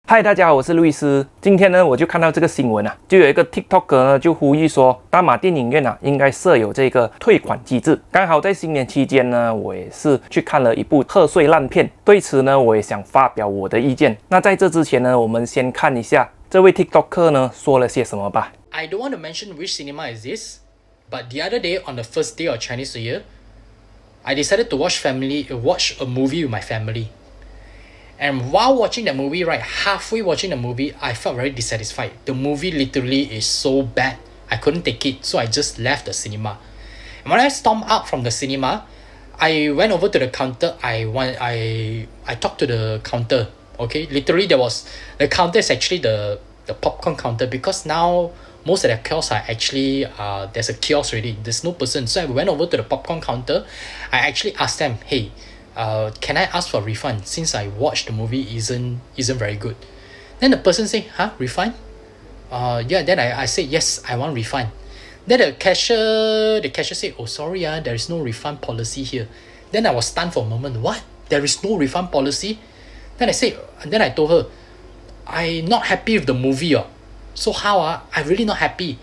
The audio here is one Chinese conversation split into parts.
嗨，大家好，我是路易斯。今天呢，我就看到这个新闻啊，就有一个 TikToker 呢就呼吁说，大马电影院啊应该设有这个退款机制。刚好在新年期间呢，我也是去看了一部贺岁烂片，对此呢，我也想发表我的意见。那在这之前呢，我们先看一下这位 TikToker 呢说了些什么吧。 I don't want to mention which cinema is this, but the other day on the first day of Chinese New Year, I decided to watch a movie with my family. And while watching the movie, right, halfway watching the movie, I felt very dissatisfied. The movie literally is so bad, I couldn't take it, so I just left the cinema. And when I stormed out from the cinema, I went over to the counter. I talked to the counter. Okay, literally the counter is actually the popcorn counter, because now most of the kiosks are actually there's a kiosk already. There's no person, so I went over to the popcorn counter. I actually asked them, hey, can I ask for a refund since I watched the movie isn't very good? Then the person say, huh, refund? Yeah. Then I said, yes, I want refund. Then the cashier said, oh, sorry, there is no refund policy here. Then I was stunned for a moment. What? There is no refund policy? Then I told her, I'm not happy with the movie. So how? I'm really not happy.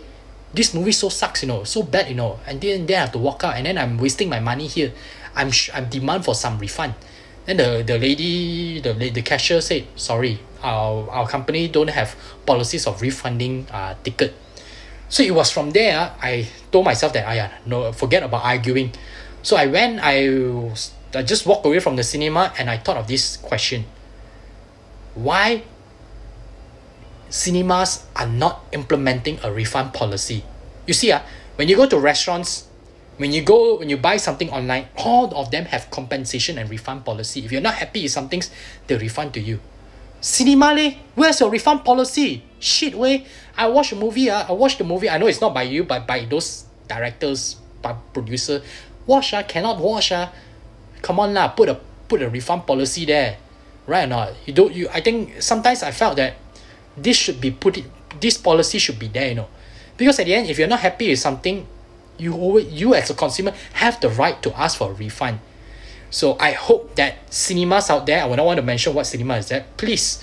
This movie so sucks, so bad, and then I have to walk out, and then I'm wasting my money here. I'm demand for some refund. Then the cashier said, sorry, our company don't have policies of refunding ticket. So it was from there I told myself that no, forget about arguing. So I just walked away from the cinema, and I thought of this question: why cinemas are not implementing a refund policy? You see, when you go to restaurants, when you buy something online, all of them have compensation and refund policy. If you're not happy with some things, they'll refund to you. Cinema leh, where's your refund policy? Shit way. I watched the movie. I know it's not by you, but by those directors, by producer. Watch cannot watch. Come on lah, put a refund policy there, right or not? I think sometimes I felt that this policy should be there, because at the end, if you're not happy with something, you as a consumer have the right to ask for a refund. So I hope that cinemas out there, I don't want to mention what cinema is that, please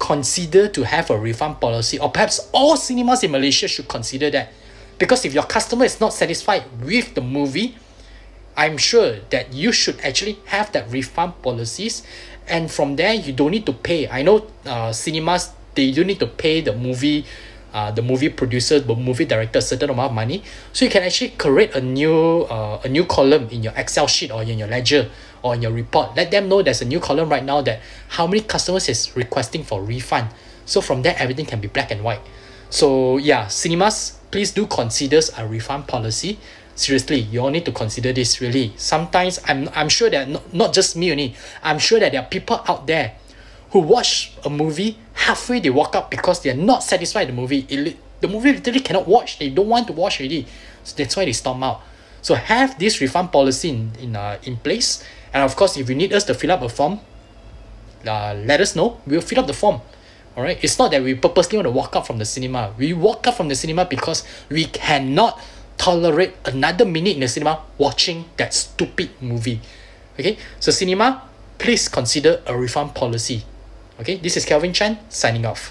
consider to have a refund policy, or perhaps all cinemas in Malaysia should consider that. Because if your customer is not satisfied with the movie, I'm sure that you should actually have that refund policies, and from there you don't need to pay. I know cinemas, they do need to pay the movie producer, the movie director, a certain amount of money, so you can actually create a new column in your Excel sheet or in your ledger or in your report. Let them know there's a new column right now that how many customers is requesting for refund. So from there, everything can be black and white. So yeah, cinemas, please do consider a refund policy. Seriously, you all need to consider this. Really, sometimes I'm sure that not just me only. I'm sure that there are people out there who watch a movie, halfway they walk out because they're not satisfied with the movie. The movie literally cannot watch. They don't want to watch already. So that's why they storm out. So have this refund policy in place. And of course, if you need us to fill up a form, let us know. We'll fill up the form. Alright? It's not that we purposely want to walk out from the cinema. We walk out from the cinema because we cannot tolerate another minute in the cinema watching that stupid movie. Okay? So cinema, please consider a refund policy. Okay, this is Kelvin Chan signing off.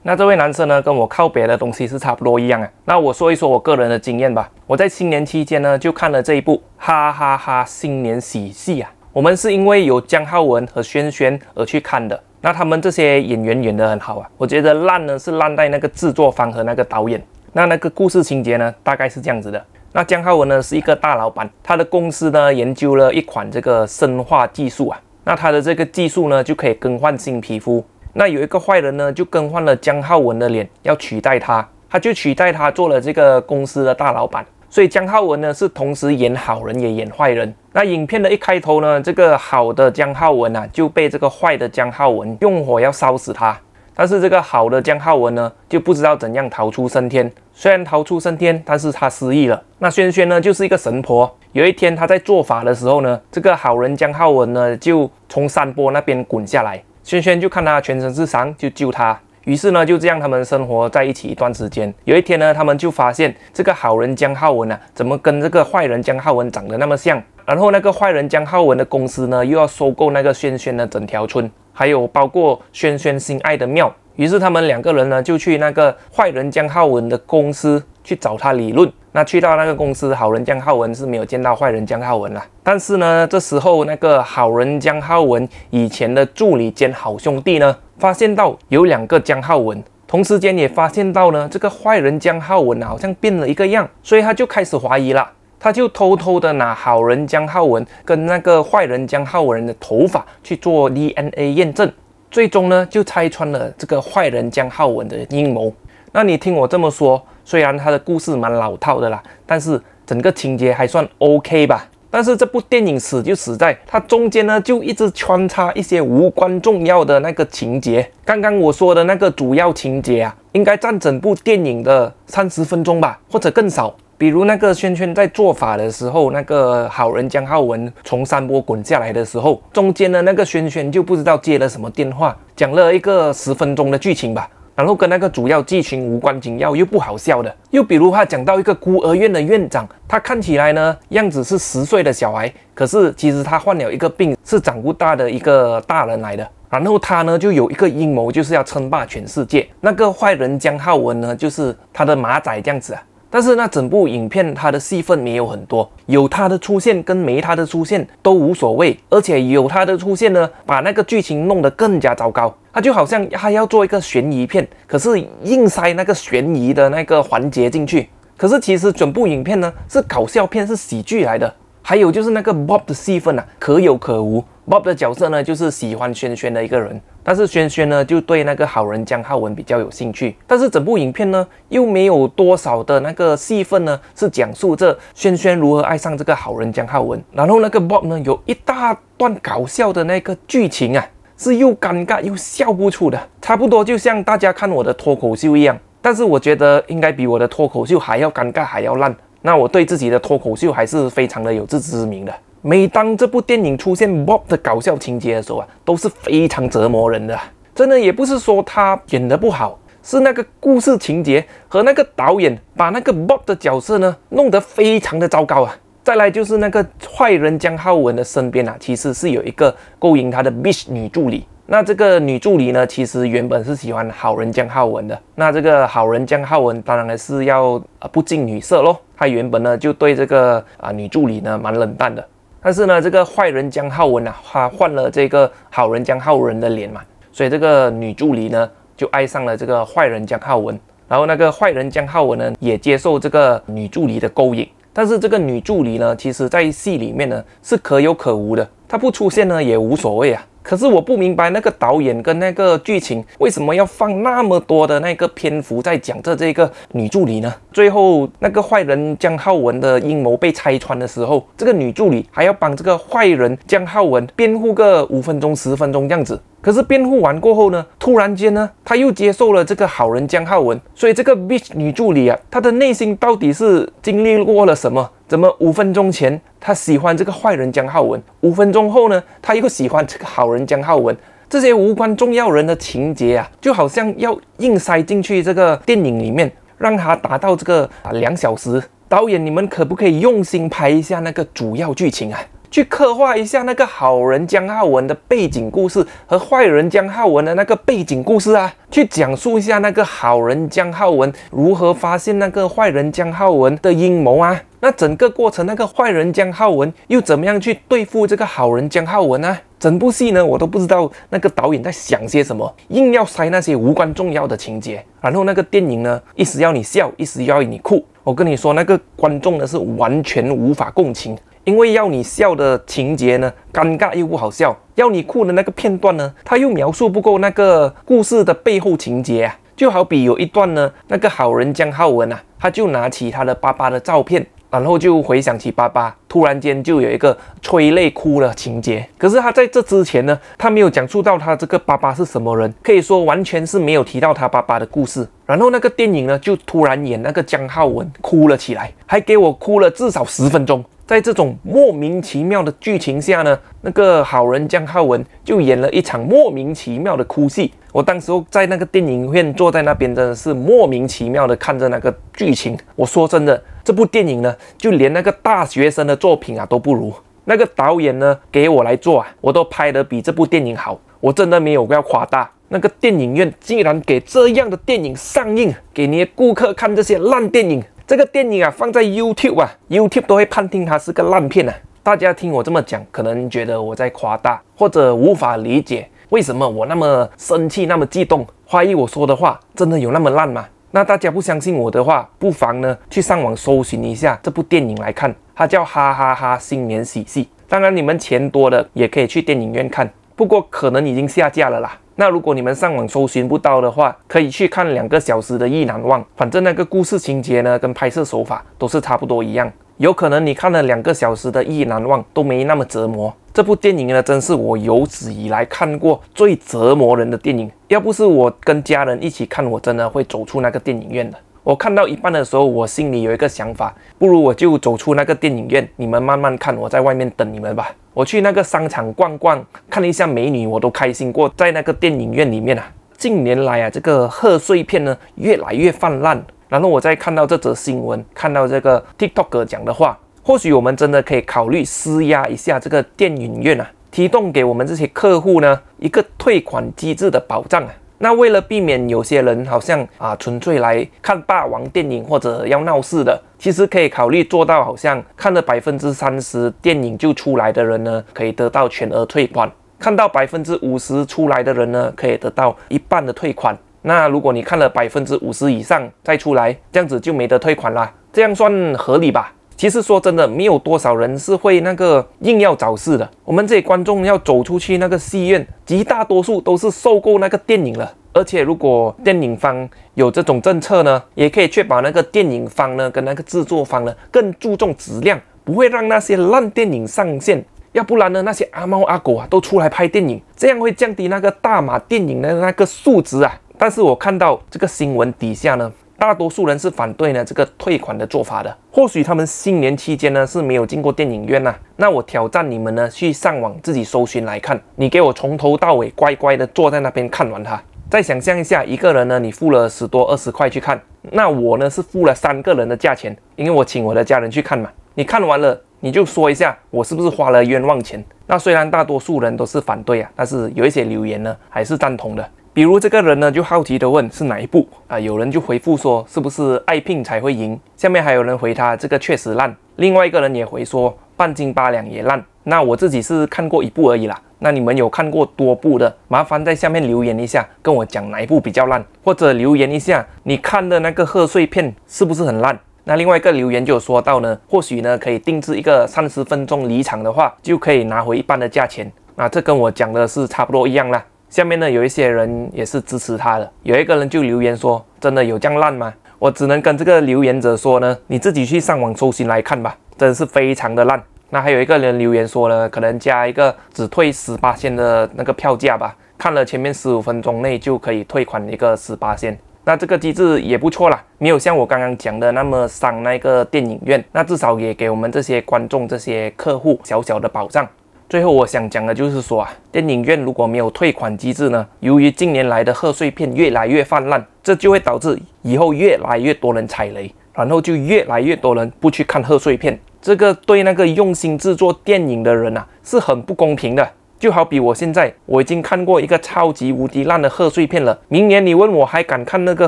那这位男生呢，跟我靠别的东西是差不多一样啊。那我说一说我个人的经验吧。我在新年期间呢，就看了这一部哈哈哈新年喜戏啊。我们是因为有姜浩文和轩轩而去看的。那他们这些演员演得很好啊。我觉得烂呢是烂在那个制作方和那个导演。那个故事情节呢，大概是这样子的。那姜浩文呢是一个大老板，他的公司呢研究了一款这个生化技术啊。那他的这个技术呢，就可以更换新皮肤。那有一个坏人呢，就更换了姜浩文的脸，要取代他，他就取代他做了这个公司的大老板。所以姜浩文呢，是同时演好人也演坏人。那影片的一开头呢，这个好的姜浩文啊，就被这个坏的姜浩文用火要烧死他。但是这个好的姜浩文呢，就不知道怎样逃出升天。虽然逃出升天，但是他失忆了。那轩轩呢，就是一个神婆。有一天他在做法的时候呢，这个好人姜浩文呢，就从山坡那边滚下来。轩轩就看他全身是伤，就救他。于是呢，就这样他们生活在一起一段时间。有一天呢，他们就发现这个好人姜浩文啊，怎么跟这个坏人姜浩文长得那么像？然后那个坏人姜浩文的公司呢，又要收购那个轩轩的整条村。还有包括轩轩心爱的庙。于是他们两个人呢就去那个坏人江浩文的公司去找他理论。那去到那个公司，好人江浩文是没有见到坏人江浩文啦。但是呢，这时候那个好人江浩文以前的助理兼好兄弟呢，发现到有2个江浩文，同时间也发现到呢，这个坏人江浩文好像变了一个样，所以他就开始怀疑了。他就偷偷的拿好人江浩文跟那个坏人江浩文的头发去做 DNA 验证。最终呢，就拆穿了这个坏人江浩文的阴谋。那你听我这么说，虽然他的故事蛮老套的啦，但是整个情节还算 OK 吧。但是这部电影死就死在它中间呢，就一直穿插一些无关重要的那个情节。刚刚我说的那个主要情节啊，应该占整部电影的30分钟吧，或者更少。比如那个轩轩在做法的时候，那个好人江浩文从山坡滚下来的时候，中间的那个轩轩就不知道接了什么电话，讲了一个10分钟的剧情吧，然后跟那个主要剧情无关紧要又不好笑的。又比如他讲到一个孤儿院的院长，他看起来呢样子是10岁的小孩，可是其实他患了一个病，是长不大的一个大人来的。然后他呢就有一个阴谋，就是要称霸全世界。那个坏人江浩文呢，就是他的马仔这样子啊。但是那整部影片他的戏份没有很多，有他的出现跟没他的出现都无所谓，而且有他的出现呢，把那个剧情弄得更加糟糕。他就好像他要做一个悬疑片，可是硬塞那个悬疑的那个环节进去，可是其实整部影片呢是搞笑片，是喜剧来的。还有就是那个 Bob 的戏份啊，可有可无。Bob 的角色呢，就是喜欢轩轩的一个人，但是轩轩呢，就对那个好人江浩文比较有兴趣。但是整部影片呢，又没有多少的那个戏份呢，是讲述着轩轩如何爱上这个好人江浩文。然后那个 Bob 呢，有一大段搞笑的那个剧情啊，是又尴尬又笑不出的，差不多就像大家看我的脱口秀一样。但是我觉得应该比我的脱口秀还要尴尬，还要烂。那我对自己的脱口秀还是非常的有自知之明的。每当这部电影出现 Bob 的搞笑情节的时候啊，都是非常折磨人的。真的也不是说他演得不好，是那个故事情节和那个导演把那个 Bob 的角色呢弄得非常的糟糕啊。再来就是那个坏人江浩文的身边啊，其实是有一个勾引他的 bitch 女助理。那这个女助理呢，其实原本是喜欢好人江浩文的。那这个好人江浩文当然是要不近女色咯。他原本呢就对这个女助理呢蛮冷淡的。但是呢，这个坏人江浩文啊，他换了这个好人江浩文的脸嘛，所以这个女助理呢就爱上了这个坏人江浩文。然后那个坏人江浩文呢也接受这个女助理的勾引。但是这个女助理呢，其实在戏里面呢是可有可无的，她不出现呢也无所谓啊。可是我不明白那个导演跟那个剧情为什么要放那么多的那个篇幅在讲这个女助理呢？最后那个坏人江浩文的阴谋被拆穿的时候，这个女助理还要帮这个坏人江浩文辩护个5分钟10分钟这样子。可是辩护完过后呢，突然间呢，他又接受了这个好人江浩文。所以这个 bitch 女助理啊，她的内心到底是经历过了什么？怎么5分钟前她喜欢这个坏人江浩文，5分钟后呢，她又喜欢这个好人江浩文？这些无关重要人的情节啊，就好像要硬塞进去这个电影里面，让它达到这个2小时。导演，你们可不可以用心拍一下那个主要剧情啊？去刻画一下那个好人江浩文的背景故事和坏人江浩文的那个背景故事啊，去讲述一下那个好人江浩文如何发现那个坏人江浩文的阴谋啊。那整个过程，那个坏人江浩文又怎么样去对付这个好人江浩文啊？整部戏呢，我都不知道那个导演在想些什么，硬要塞那些无关重要的情节，然后那个电影呢，一时要你笑，一时要你哭。我跟你说，那个观众呢是完全无法共情。因为要你笑的情节呢，尴尬又不好笑；要你哭的那个片段呢，他又描述不够那个故事的背后情节啊。就好比有一段呢，那个好人江浩文啊，他就拿起他的爸爸的照片，然后就回想起爸爸，突然间就有一个催泪哭的情节。可是他在这之前呢，他没有讲述到他这个爸爸是什么人，可以说完全是没有提到他爸爸的故事。然后那个电影呢，就突然演那个江浩文哭了起来，还给我哭了至少10分钟。在这种莫名其妙的剧情下呢，那个好人江浩文就演了一场莫名其妙的哭戏。我当时候在那个电影院坐在那边，真的是莫名其妙的看着那个剧情。我说真的，这部电影呢，就连那个大学生的作品啊都不如。那个导演呢，给我来做啊，我都拍得比这部电影好。我真的没有要夸大。那个电影院竟然给这样的电影上映，给你的顾客看这些烂电影。这个电影啊，放在 YouTube 啊 ，YouTube 都会判定它是个烂片啊。大家听我这么讲，可能觉得我在夸大，或者无法理解为什么我那么生气、那么激动，怀疑我说的话真的有那么烂吗？那大家不相信我的话，不妨呢去上网搜寻一下这部电影来看，它叫《哈哈哈新年喜戏》。当然，你们钱多的也可以去电影院看，不过可能已经下架了啦。那如果你们上网搜寻不到的话，可以去看2个小时的《意难忘》，反正那个故事情节呢跟拍摄手法都是差不多一样。有可能你看了2个小时的《意难忘》都没那么折磨。这部电影呢，真是我有史以来看过最折磨人的电影。要不是我跟家人一起看，我真的会走出那个电影院的。我看到一半的时候，我心里有一个想法，不如我就走出那个电影院，你们慢慢看，我在外面等你们吧。我去那个商场逛逛，看一下美女，我都开心过在那个电影院里面啊。近年来啊，这个贺岁片呢越来越泛滥。然后我再看到这则新闻，看到这个 TikToker 讲的话，或许我们真的可以考虑施压一下这个电影院啊，提供给我们这些客户呢一个退款机制的保障啊。那为了避免有些人好像纯粹来看霸王电影或者要闹事的，其实可以考虑做到好像看了30%电影就出来的人呢，可以得到全额退款；看到50%出来的人呢，可以得到一半的退款。那如果你看了50%以上再出来，这样子就没得退款啦，这样算合理吧？其实说真的，没有多少人是会那个硬要找事的。我们这些观众要走出去那个戏院，极大多数都是受够那个电影了。而且如果电影方有这种政策呢，也可以确保那个电影方呢跟那个制作方呢更注重质量，不会让那些烂电影上线。要不然呢，那些阿猫阿狗都出来拍电影，这样会降低那个大马电影的那个素质啊。但是我看到这个新闻底下呢，大多数人是反对呢这个退款的做法的。或许他们新年期间呢是没有进过电影院啊。那我挑战你们呢去上网自己搜寻来看，你给我从头到尾乖乖的坐在那边看完它。再想象一下，一个人呢你付了10多20块去看，那我呢是付了3个人的价钱，因为我请我的家人去看嘛。你看完了你就说一下我是不是花了冤枉钱。那虽然大多数人都是反对啊，但是有一些留言呢还是赞同的。比如这个人呢就好奇的问是哪一部啊？有人就回复说是不是爱聘才会赢？下面还有人回他这个确实烂，另外一个人也回说半斤八两也烂。那我自己是看过1部而已啦。那你们有看过多部的，麻烦在下面留言一下，跟我讲哪一部比较烂，或者留言一下你看的那个贺岁片是不是很烂。那另外一个留言就有说到呢，或许呢可以定制一个30分钟离场的话，就可以拿回一半的价钱。那这跟我讲的是差不多一样啦。下面呢有一些人也是支持他的，有一个人就留言说，真的有这样烂吗？我只能跟这个留言者说呢，你自己去上网搜寻来看吧，真的是非常的烂。那还有一个人留言说呢，可能加一个只退18%的那个票价吧，看了前面15分钟内就可以退款一个18%。那这个机制也不错啦，没有像我刚刚讲的那么伤那个电影院，那至少也给我们这些观众这些客户小小的保障。最后我想讲的就是说电影院如果没有退款机制呢，由于近年来的贺岁片越来越泛滥，这就会导致以后越来越多人踩雷，然后就越来越多人不去看贺岁片。这个对那个用心制作电影的人是很不公平的。就好比我现在我已经看过一个超级无敌烂的贺岁片了，明年你问我还敢看那个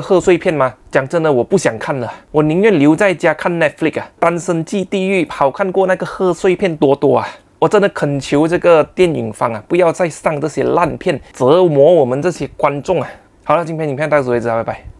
贺岁片吗？讲真的，我不想看了，我宁愿留在家看 Netflix 单身即地狱好看过那个贺岁片多多啊。我真的恳求这个电影方不要再上这些烂片，折磨我们这些观众啊。好了，今天影片到此为止，拜拜。